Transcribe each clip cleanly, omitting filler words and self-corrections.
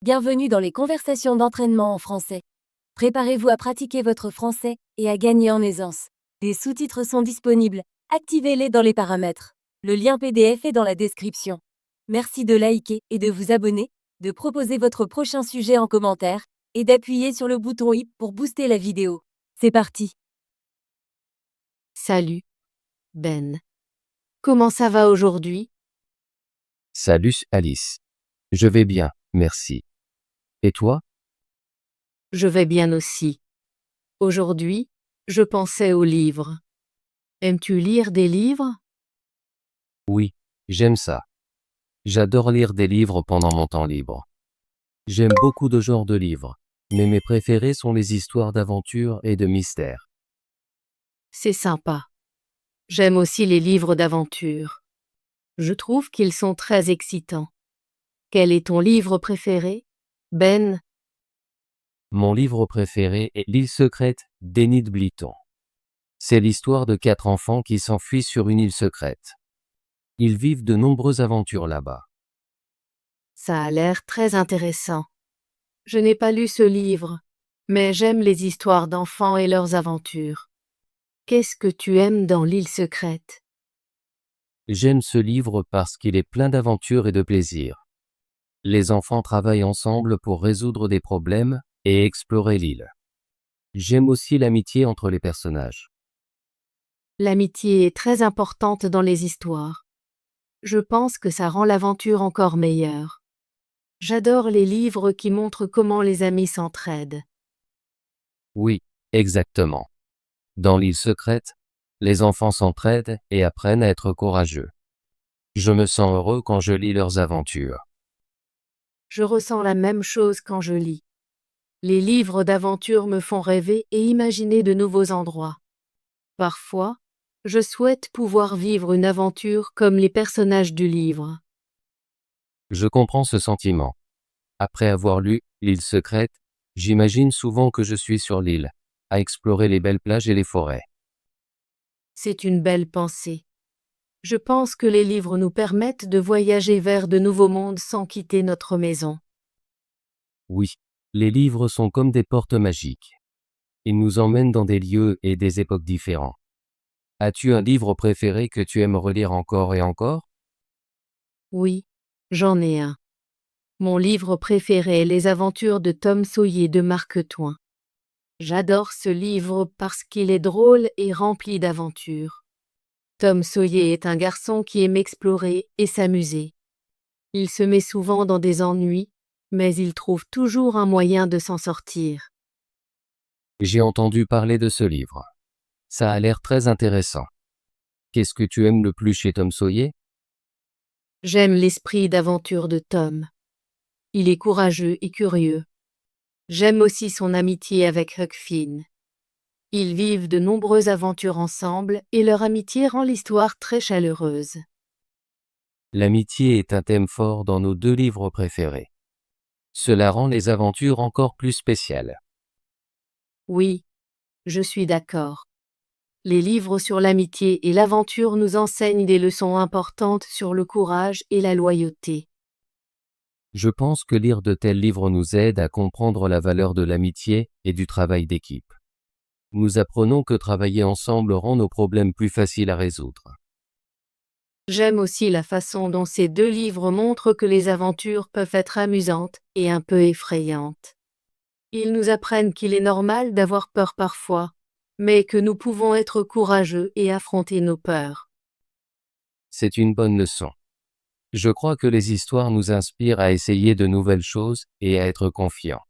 Bienvenue dans les conversations d'entraînement en français. Préparez-vous à pratiquer votre français et à gagner en aisance. Les sous-titres sont disponibles. Activez-les dans les paramètres. Le lien PDF est dans la description. Merci de liker et de vous abonner, de proposer votre prochain sujet en commentaire et d'appuyer sur le bouton i pour booster la vidéo. C'est parti. Salut, Ben. Comment ça va aujourd'hui? Salut Alice. Je vais bien, merci. Et toi? Je vais bien aussi. Aujourd'hui, je pensais aux livres. Aimes-tu lire des livres? Oui, j'aime ça. J'adore lire des livres pendant mon temps libre. J'aime beaucoup de genres de livres, mais mes préférés sont les histoires d'aventure et de mystère. C'est sympa. J'aime aussi les livres d'aventure. Je trouve qu'ils sont très excitants. Quel est ton livre préféré, Ben? Mon livre préféré est L'île secrète d'Enid Blyton. C'est l'histoire de 4 enfants qui s'enfuient sur une île secrète. Ils vivent de nombreuses aventures là-bas. Ça a l'air très intéressant. Je n'ai pas lu ce livre, mais j'aime les histoires d'enfants et leurs aventures. Qu'est-ce que tu aimes dans l'île secrète? J'aime ce livre parce qu'il est plein d'aventures et de plaisir. Les enfants travaillent ensemble pour résoudre des problèmes et explorer l'île. J'aime aussi l'amitié entre les personnages. L'amitié est très importante dans les histoires. Je pense que ça rend l'aventure encore meilleure. J'adore les livres qui montrent comment les amis s'entraident. Oui, exactement. Dans l'île secrète, les enfants s'entraident et apprennent à être courageux. Je me sens heureux quand je lis leurs aventures. Je ressens la même chose quand je lis. Les livres d'aventure me font rêver et imaginer de nouveaux endroits. Parfois, je souhaite pouvoir vivre une aventure comme les personnages du livre. Je comprends ce sentiment. Après avoir lu L'île secrète, j'imagine souvent que je suis sur l'île, à explorer les belles plages et les forêts. C'est une belle pensée. Je pense que les livres nous permettent de voyager vers de nouveaux mondes sans quitter notre maison. Oui, les livres sont comme des portes magiques. Ils nous emmènent dans des lieux et des époques différents. As-tu un livre préféré que tu aimes relire encore et encore? Oui, j'en ai un. Mon livre préféré est Les aventures de Tom Sawyer de Mark Twain. J'adore ce livre parce qu'il est drôle et rempli d'aventures. Tom Sawyer est un garçon qui aime explorer et s'amuser. Il se met souvent dans des ennuis, mais il trouve toujours un moyen de s'en sortir. J'ai entendu parler de ce livre. Ça a l'air très intéressant. Qu'est-ce que tu aimes le plus chez Tom Sawyer? J'aime l'esprit d'aventure de Tom. Il est courageux et curieux. J'aime aussi son amitié avec Huck Finn. Ils vivent de nombreuses aventures ensemble et leur amitié rend l'histoire très chaleureuse. L'amitié est un thème fort dans nos 2 livres préférés. Cela rend les aventures encore plus spéciales. Oui, je suis d'accord. Les livres sur l'amitié et l'aventure nous enseignent des leçons importantes sur le courage et la loyauté. Je pense que lire de tels livres nous aide à comprendre la valeur de l'amitié et du travail d'équipe. Nous apprenons que travailler ensemble rend nos problèmes plus faciles à résoudre. J'aime aussi la façon dont ces 2 livres montrent que les aventures peuvent être amusantes et un peu effrayantes. Ils nous apprennent qu'il est normal d'avoir peur parfois, mais que nous pouvons être courageux et affronter nos peurs. C'est une bonne leçon. Je crois que les histoires nous inspirent à essayer de nouvelles choses et à être confiants.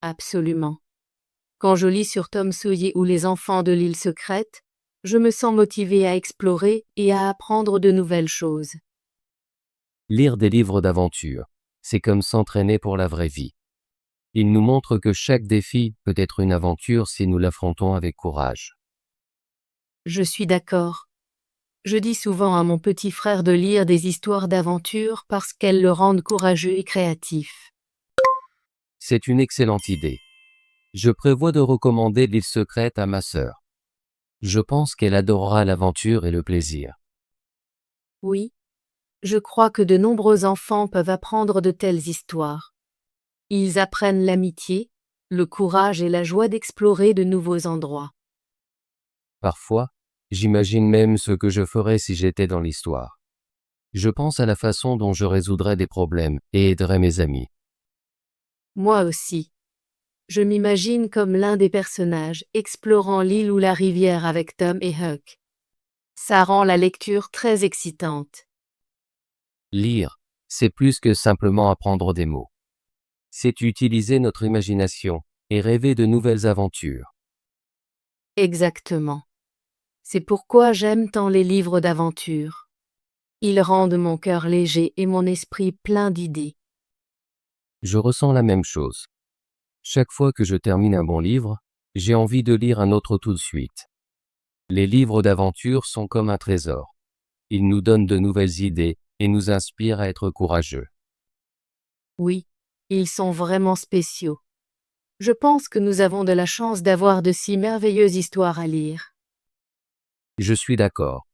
Absolument. Quand je lis sur Tom Sawyer ou les enfants de l'île secrète, je me sens motivée à explorer et à apprendre de nouvelles choses. Lire des livres d'aventure, c'est comme s'entraîner pour la vraie vie. Il nous montre que chaque défi peut être une aventure si nous l'affrontons avec courage. Je suis d'accord. Je dis souvent à mon petit frère de lire des histoires d'aventure parce qu'elles le rendent courageux et créatif. C'est une excellente idée. Je prévois de recommander L'île secrète à ma sœur. Je pense qu'elle adorera l'aventure et le plaisir. Oui, je crois que de nombreux enfants peuvent apprendre de telles histoires. Ils apprennent l'amitié, le courage et la joie d'explorer de nouveaux endroits. Parfois, j'imagine même ce que je ferais si j'étais dans l'histoire. Je pense à la façon dont je résoudrais des problèmes et aiderais mes amis. Moi aussi. Je m'imagine comme l'un des personnages explorant l'île ou la rivière avec Tom et Huck. Ça rend la lecture très excitante. Lire, c'est plus que simplement apprendre des mots. C'est utiliser notre imagination et rêver de nouvelles aventures. Exactement. C'est pourquoi j'aime tant les livres d'aventure. Ils rendent mon cœur léger et mon esprit plein d'idées. Je ressens la même chose. Chaque fois que je termine un bon livre, j'ai envie de lire un autre tout de suite. Les livres d'aventure sont comme un trésor. Ils nous donnent de nouvelles idées et nous inspirent à être courageux. Oui, ils sont vraiment spéciaux. Je pense que nous avons de la chance d'avoir de si merveilleuses histoires à lire. Je suis d'accord.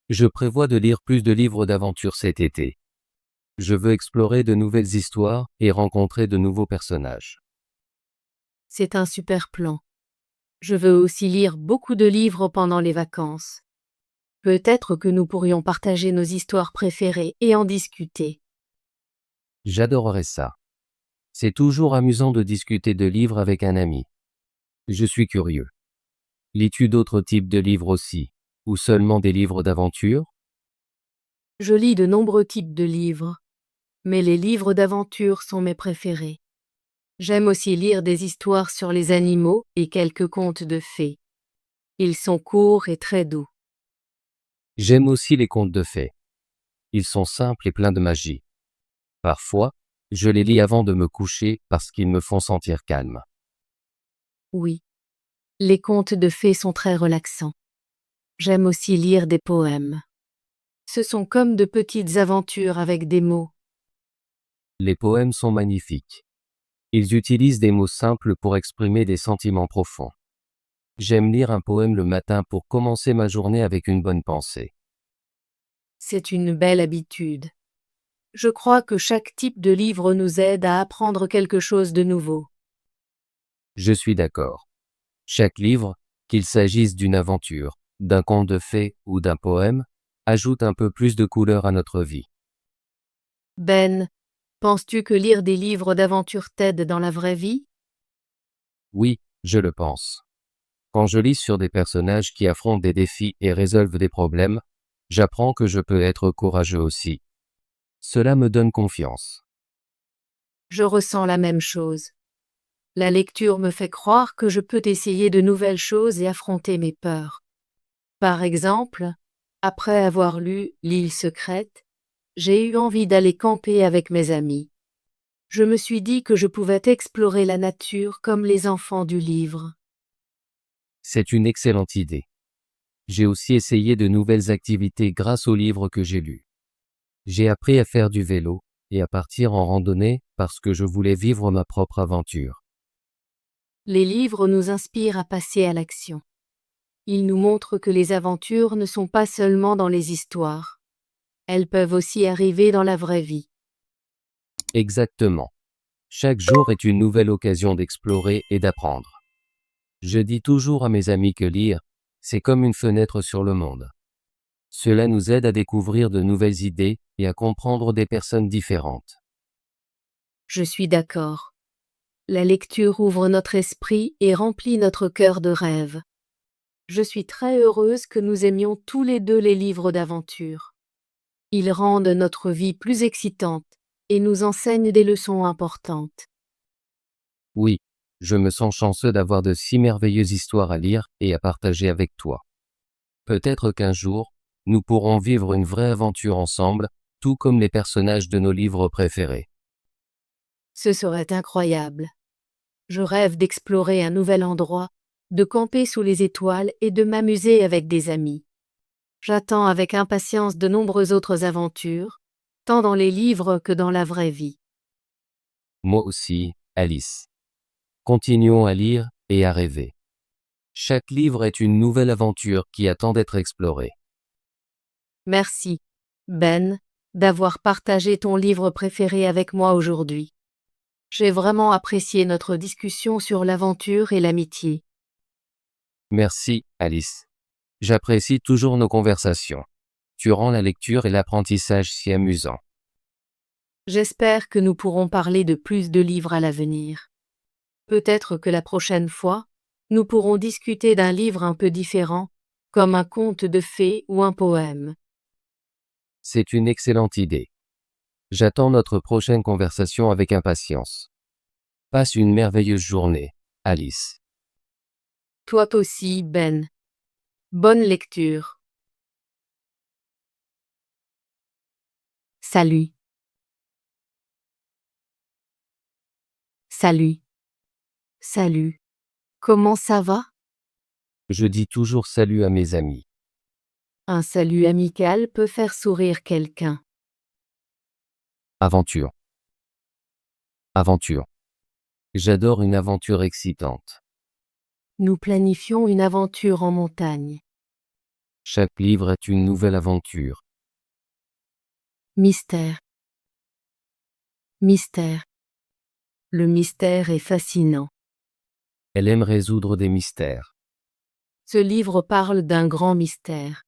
Je prévois de lire plus de livres d'aventure cet été. Je veux explorer de nouvelles histoires et rencontrer de nouveaux personnages. C'est un super plan. Je veux aussi lire beaucoup de livres pendant les vacances. Peut-être que nous pourrions partager nos histoires préférées et en discuter. J'adorerais ça. C'est toujours amusant de discuter de livres avec un ami. Je suis curieux. Lis-tu d'autres types de livres aussi, ou seulement des livres d'aventure? Je lis de nombreux types de livres, mais les livres d'aventure sont mes préférés. J'aime aussi lire des histoires sur les animaux et quelques contes de fées. Ils sont courts et très doux. J'aime aussi les contes de fées. Ils sont simples et pleins de magie. Parfois, je les lis avant de me coucher parce qu'ils me font sentir calme. Oui, les contes de fées sont très relaxants. J'aime aussi lire des poèmes. Ce sont comme de petites aventures avec des mots. Les poèmes sont magnifiques. Ils utilisent des mots simples pour exprimer des sentiments profonds. J'aime lire un poème le matin pour commencer ma journée avec une bonne pensée. C'est une belle habitude. Je crois que chaque type de livre nous aide à apprendre quelque chose de nouveau. Je suis d'accord. Chaque livre, qu'il s'agisse d'une aventure, d'un conte de fées ou d'un poème, ajoute un peu plus de couleur à notre vie. Ben, penses-tu que lire des livres d'aventure t'aide dans la vraie vie? Oui, je le pense. Quand je lis sur des personnages qui affrontent des défis et résolvent des problèmes, j'apprends que je peux être courageux aussi. Cela me donne confiance. Je ressens la même chose. La lecture me fait croire que je peux essayer de nouvelles choses et affronter mes peurs. Par exemple, après avoir lu L'île secrète, j'ai eu envie d'aller camper avec mes amis. Je me suis dit que je pouvais explorer la nature comme les enfants du livre. C'est une excellente idée. J'ai aussi essayé de nouvelles activités grâce aux livres que j'ai lus. J'ai appris à faire du vélo et à partir en randonnée parce que je voulais vivre ma propre aventure. Les livres nous inspirent à passer à l'action. Ils nous montrent que les aventures ne sont pas seulement dans les histoires. Elles peuvent aussi arriver dans la vraie vie. Exactement. Chaque jour est une nouvelle occasion d'explorer et d'apprendre. Je dis toujours à mes amis que lire, c'est comme une fenêtre sur le monde. Cela nous aide à découvrir de nouvelles idées et à comprendre des personnes différentes. Je suis d'accord. La lecture ouvre notre esprit et remplit notre cœur de rêves. Je suis très heureuse que nous aimions tous les deux les livres d'aventure. Ils rendent notre vie plus excitante et nous enseignent des leçons importantes. Oui, je me sens chanceux d'avoir de si merveilleuses histoires à lire et à partager avec toi. Peut-être qu'un jour, nous pourrons vivre une vraie aventure ensemble, tout comme les personnages de nos livres préférés. Ce serait incroyable. Je rêve d'explorer un nouvel endroit, de camper sous les étoiles et de m'amuser avec des amis. J'attends avec impatience de nombreuses autres aventures, tant dans les livres que dans la vraie vie. Moi aussi, Alice. Continuons à lire et à rêver. Chaque livre est une nouvelle aventure qui attend d'être explorée. Merci, Ben, d'avoir partagé ton livre préféré avec moi aujourd'hui. J'ai vraiment apprécié notre discussion sur l'aventure et l'amitié. Merci, Alice. J'apprécie toujours nos conversations. Tu rends la lecture et l'apprentissage si amusants. J'espère que nous pourrons parler de plus de livres à l'avenir. Peut-être que la prochaine fois, nous pourrons discuter d'un livre un peu différent, comme un conte de fées ou un poème. C'est une excellente idée. J'attends notre prochaine conversation avec impatience. Passe une merveilleuse journée, Alice. Toi aussi, Ben. Bonne lecture. Salut. Salut. Salut. Comment ça va? Je dis toujours salut à mes amis. Un salut amical peut faire sourire quelqu'un. Aventure. Aventure. J'adore une aventure excitante. Nous planifions une aventure en montagne. Chaque livre est une nouvelle aventure. Mystère. Mystère. Le mystère est fascinant. Elle aime résoudre des mystères. Ce livre parle d'un grand mystère.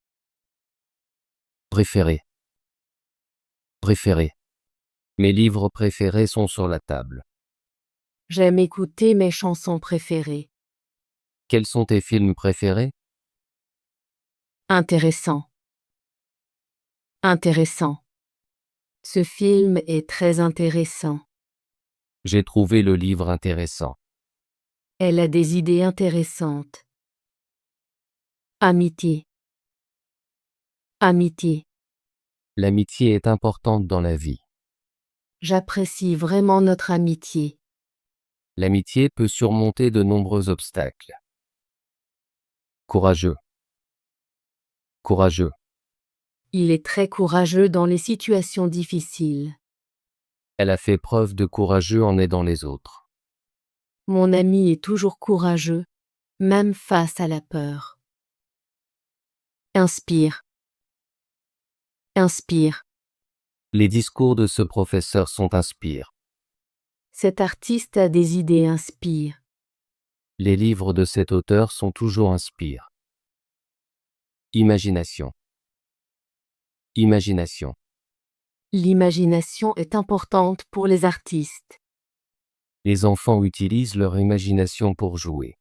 Préféré. Préféré. Mes livres préférés sont sur la table. J'aime écouter mes chansons préférées. Quels sont tes films préférés? Intéressant. Intéressant. Ce film est très intéressant. J'ai trouvé le livre intéressant. Elle a des idées intéressantes. Amitié. Amitié. L'amitié est importante dans la vie. J'apprécie vraiment notre amitié. L'amitié peut surmonter de nombreux obstacles. Courageux. Courageux. Il est très courageux dans les situations difficiles. Elle a fait preuve de courageux en aidant les autres. Mon ami est toujours courageux, même face à la peur. Inspire. Inspire. Les discours de ce professeur sont inspirants. Cet artiste a des idées inspirent. Les livres de cet auteur sont toujours inspirants. Imagination. Imagination. L'imagination est importante pour les artistes. Les enfants utilisent leur imagination pour jouer.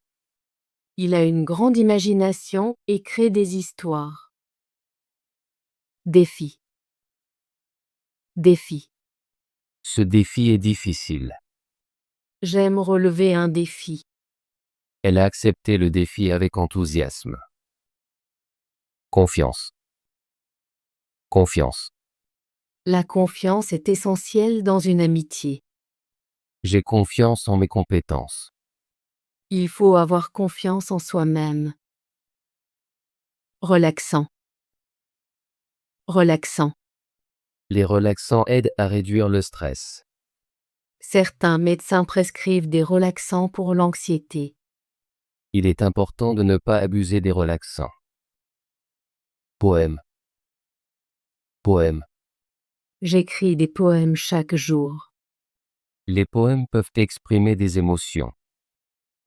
Il a une grande imagination et crée des histoires. Défi. Défi. Ce défi est difficile. J'aime relever un défi. Elle a accepté le défi avec enthousiasme. Confiance. Confiance. La confiance est essentielle dans une amitié. J'ai confiance en mes compétences. Il faut avoir confiance en soi-même. Relaxant. Relaxant. Les relaxants aident à réduire le stress. Certains médecins prescrivent des relaxants pour l'anxiété. Il est important de ne pas abuser des relaxants. Poème. Poème. J'écris des poèmes chaque jour. Les poèmes peuvent exprimer des émotions.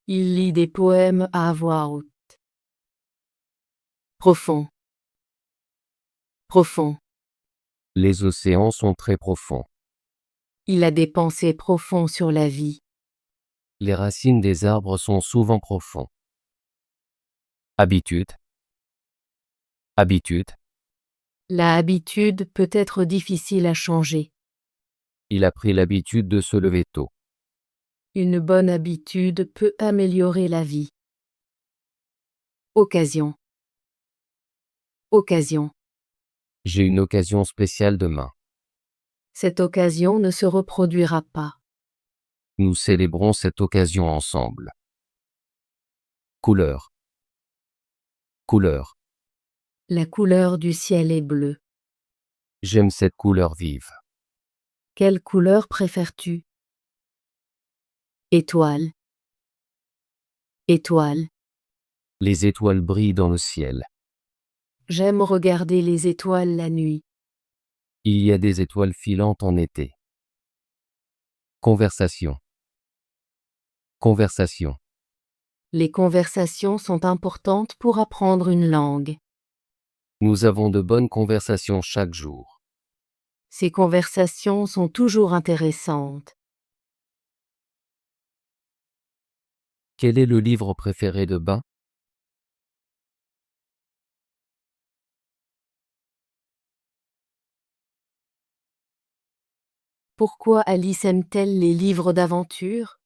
Il lit des poèmes à voix haute. Profond. Profond. Les océans sont très profonds. Il a des pensées profondes sur la vie. Les racines des arbres sont souvent profonds. Habitude. Habitude. La habitude peut être difficile à changer. Il a pris l'habitude de se lever tôt. Une bonne habitude peut améliorer la vie. Occasion. Occasion. J'ai une occasion spéciale demain. Cette occasion ne se reproduira pas. Nous célébrons cette occasion ensemble. Couleur. Couleur. La couleur du ciel est bleue. J'aime cette couleur vive. Quelle couleur préfères-tu? Étoile. Étoile. Les étoiles brillent dans le ciel. J'aime regarder les étoiles la nuit. Il y a des étoiles filantes en été. Conversation. Conversation. Les conversations sont importantes pour apprendre une langue. Nous avons de bonnes conversations chaque jour. Ces conversations sont toujours intéressantes. Quel est le livre préféré de Ben? Pourquoi Alice aime-t-elle les livres d'aventure?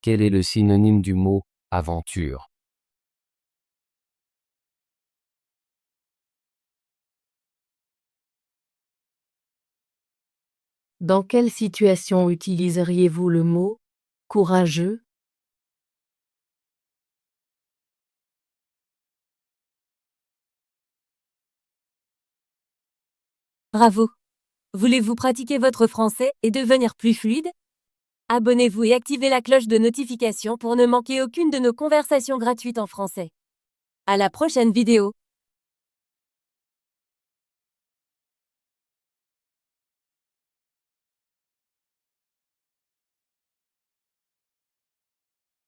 Quel est le synonyme du mot aventure? Dans quelle situation utiliseriez-vous le mot courageux? Bravo! Voulez-vous pratiquer votre français et devenir plus fluide? Abonnez-vous et activez la cloche de notification pour ne manquer aucune de nos conversations gratuites en français. À la prochaine vidéo!